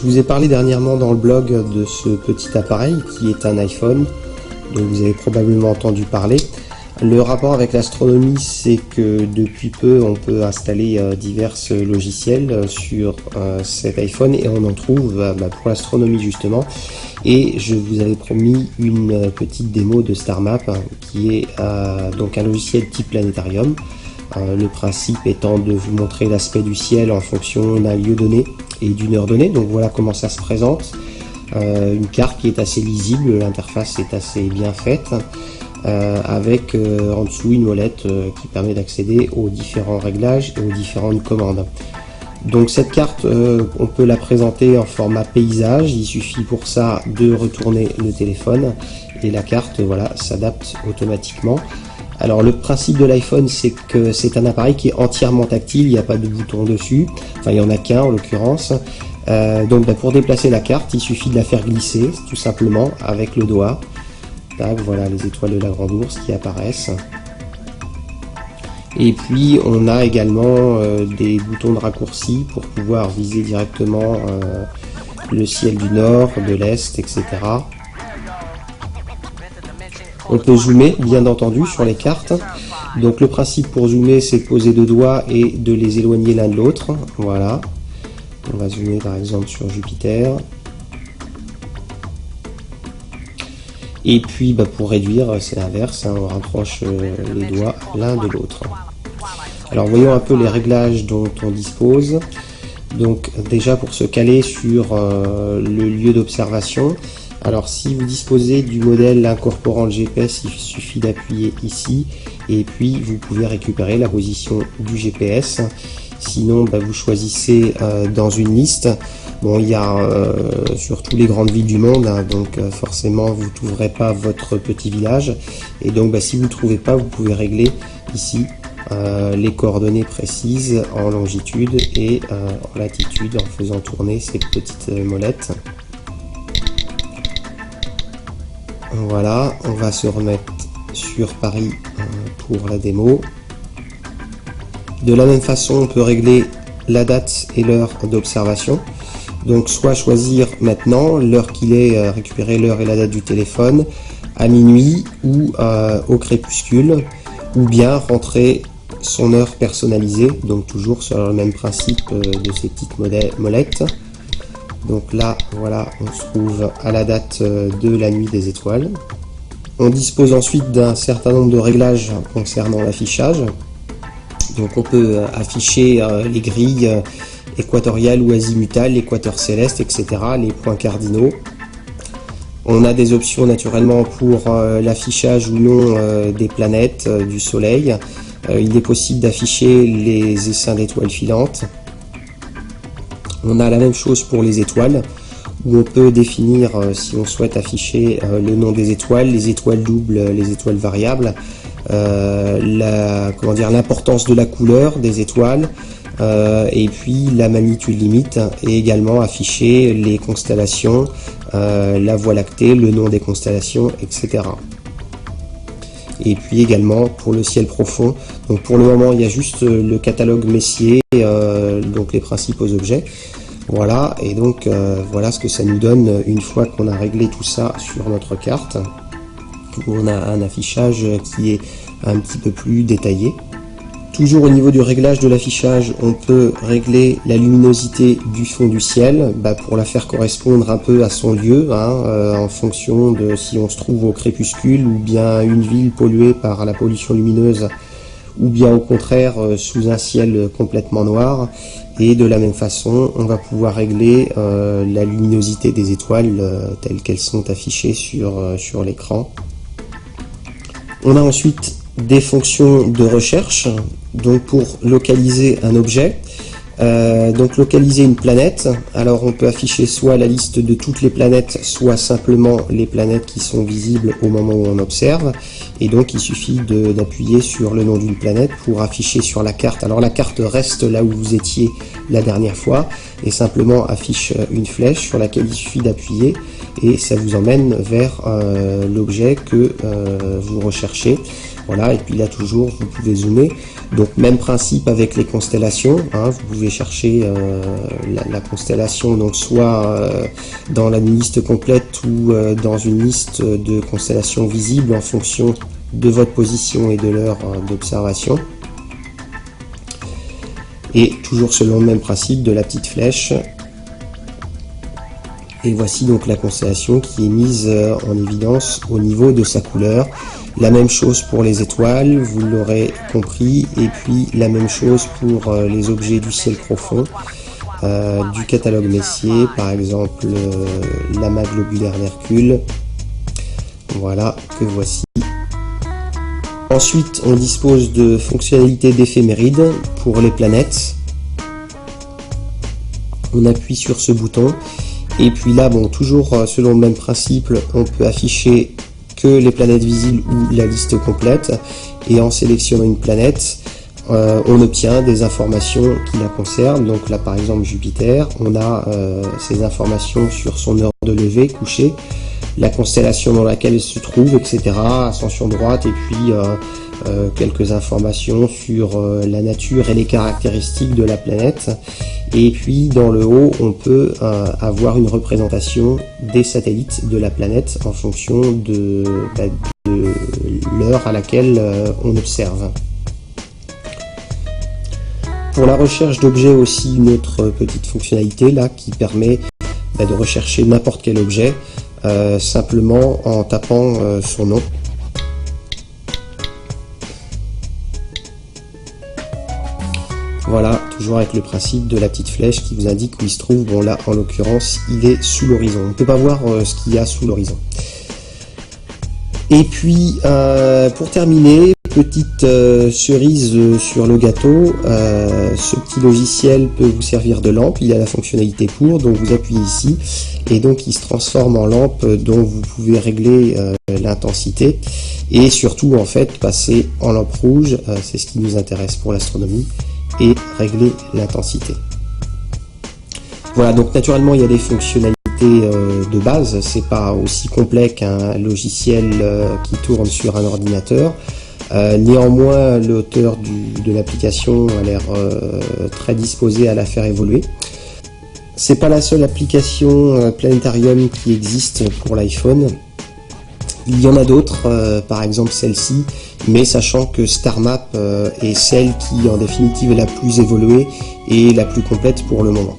vous ai parlé dernièrement dans le blog de ce petit appareil qui est un iPhone, dont vous avez probablement entendu parler. Le rapport avec l'astronomie, c'est que depuis peu, on peut installer divers logiciels sur cet iPhone et on en trouve pour l'astronomie justement. Et je vous avais promis une petite démo de StarMap qui est donc un logiciel type planétarium. Le principe étant de vous montrer l'aspect du ciel en fonction d'un lieu donné et d'une heure donnée. Donc voilà comment ça se présente. Une carte qui est assez lisible, l'interface est assez bien faite, avec en dessous une molette qui permet d'accéder aux différents réglages et aux différentes commandes. Donc cette carte, on peut la présenter en format paysage. Il suffit pour ça de retourner le téléphone et la carte s'adapte automatiquement. Alors le principe de l'iPhone, c'est que c'est un appareil qui est entièrement tactile, il n'y a pas de bouton dessus, enfin il n'y en a qu'un en l'occurrence. Donc pour déplacer la carte, il suffit de la faire glisser tout simplement avec le doigt. Tac, voilà les étoiles de la Grande Ourse qui apparaissent. Et puis on a également des boutons de raccourci pour pouvoir viser directement le ciel du nord, de l'est, etc. On peut zoomer bien entendu sur les cartes. Donc le principe pour zoomer, c'est de poser deux doigts et de les éloigner l'un de l'autre. Voilà. On va zoomer par exemple sur Jupiter. Et puis pour réduire, c'est l'inverse, on rapproche les doigts l'un de l'autre. Alors voyons un peu les réglages dont on dispose. Donc déjà pour se caler sur le lieu d'observation, alors si vous disposez du modèle incorporant le GPS, il suffit d'appuyer ici et puis vous pouvez récupérer la position du GPS. Sinon vous choisissez dans une liste. Bon, il y a sur toutes les grandes villes du monde, donc forcément vous ne trouverez pas votre petit village. Et donc si vous ne trouvez pas, vous pouvez régler ici les coordonnées précises en longitude et en latitude en faisant tourner ces petites molettes. Voilà, on va se remettre sur Paris pour la démo. De la même façon, on peut régler la date et l'heure d'observation. Donc soit choisir maintenant l'heure qu'il est, récupérer l'heure et la date du téléphone à minuit ou au crépuscule, ou bien rentrer son heure personnalisée, donc toujours sur le même principe de ces petites molettes. Donc là, voilà, on se trouve à la date de la nuit des étoiles. On dispose ensuite d'un certain nombre de réglages concernant l'affichage. Donc on peut afficher les grilles équatoriales ou azimutales, l'équateur céleste, etc., les points cardinaux. On a des options naturellement pour l'affichage ou non des planètes, du soleil. Il est possible d'afficher les essaims d'étoiles filantes. On a la même chose pour les étoiles, où on peut définir, si on souhaite afficher le nom des étoiles, les étoiles doubles, les étoiles variables, l'importance de la couleur des étoiles, et puis la magnitude limite, et également afficher les constellations, la Voie lactée, le nom des constellations, etc. Et puis également pour le ciel profond. Donc pour le moment il y a juste le catalogue Messier, donc les principaux objets. Voilà, et donc voilà ce que ça nous donne une fois qu'on a réglé tout ça sur notre carte. On a un affichage qui est un petit peu plus détaillé. Toujours au niveau du réglage de l'affichage, on peut régler la luminosité du fond du ciel pour la faire correspondre un peu à son lieu, en fonction de si on se trouve au crépuscule ou bien une ville polluée par la pollution lumineuse ou bien au contraire sous un ciel complètement noir. Et de la même façon, on va pouvoir régler la luminosité des étoiles telles qu'elles sont affichées sur l'écran. On a ensuite des fonctions de recherche, donc pour localiser un objet, donc localiser une planète. Alors on peut afficher soit la liste de toutes les planètes, soit simplement les planètes qui sont visibles au moment où on observe. Et donc il suffit d'appuyer sur le nom d'une planète pour afficher sur la carte. Alors la carte reste là où vous étiez la dernière fois et simplement affiche une flèche sur laquelle il suffit d'appuyer et ça vous emmène vers l'objet que vous recherchez. Voilà, et puis là toujours vous pouvez zoomer. Donc même principe avec les constellations, hein, vous pouvez chercher la constellation, donc soit dans la liste complète ou dans une liste de constellations visibles en fonction de votre position et de l'heure d'observation. Et toujours selon le même principe de la petite flèche. Et voici donc la constellation qui est mise en évidence au niveau de sa couleur. La même chose pour les étoiles, vous l'aurez compris, et puis la même chose pour les objets du ciel profond, du catalogue Messier, par exemple l'amas globulaire d'Hercule, voilà, que voici. Ensuite, on dispose de fonctionnalités d'éphéméride pour les planètes. On appuie sur ce bouton, et puis là, bon, toujours selon le même principe, on peut afficher que les planètes visibles ou la liste complète, et en sélectionnant une planète, on obtient des informations qui la concernent. Donc là par exemple Jupiter, on a ces informations sur son heure de lever, coucher, la constellation dans laquelle elle se trouve, etc., ascension droite, et puis quelques informations sur la nature et les caractéristiques de la planète. Et puis dans le haut, on peut avoir une représentation des satellites de la planète en fonction de l'heure à laquelle on observe. Pour la recherche d'objets aussi, une autre petite fonctionnalité là qui permet de rechercher n'importe quel objet simplement en tapant son nom. Voilà, toujours avec le principe de la petite flèche qui vous indique où il se trouve. Bon là, en l'occurrence, il est sous l'horizon. On ne peut pas voir ce qu'il y a sous l'horizon. Et puis, pour terminer, petite cerise sur le gâteau, ce petit logiciel peut vous servir de lampe. Il a la fonctionnalité pour, donc vous appuyez ici, et donc il se transforme en lampe dont vous pouvez régler l'intensité, et surtout en fait passer en lampe rouge, c'est ce qui nous intéresse pour l'astronomie, et régler l'intensité. Voilà, donc naturellement il y a des fonctionnalités de base, c'est pas aussi complet qu'un logiciel qui tourne sur un ordinateur. Néanmoins, l'auteur de l'application a l'air très disposé à la faire évoluer. C'est pas la seule application Planetarium qui existe pour l'iPhone. Il y en a d'autres, par exemple celle-ci, mais sachant que StarMap est celle qui en définitive est la plus évoluée et la plus complète pour le moment.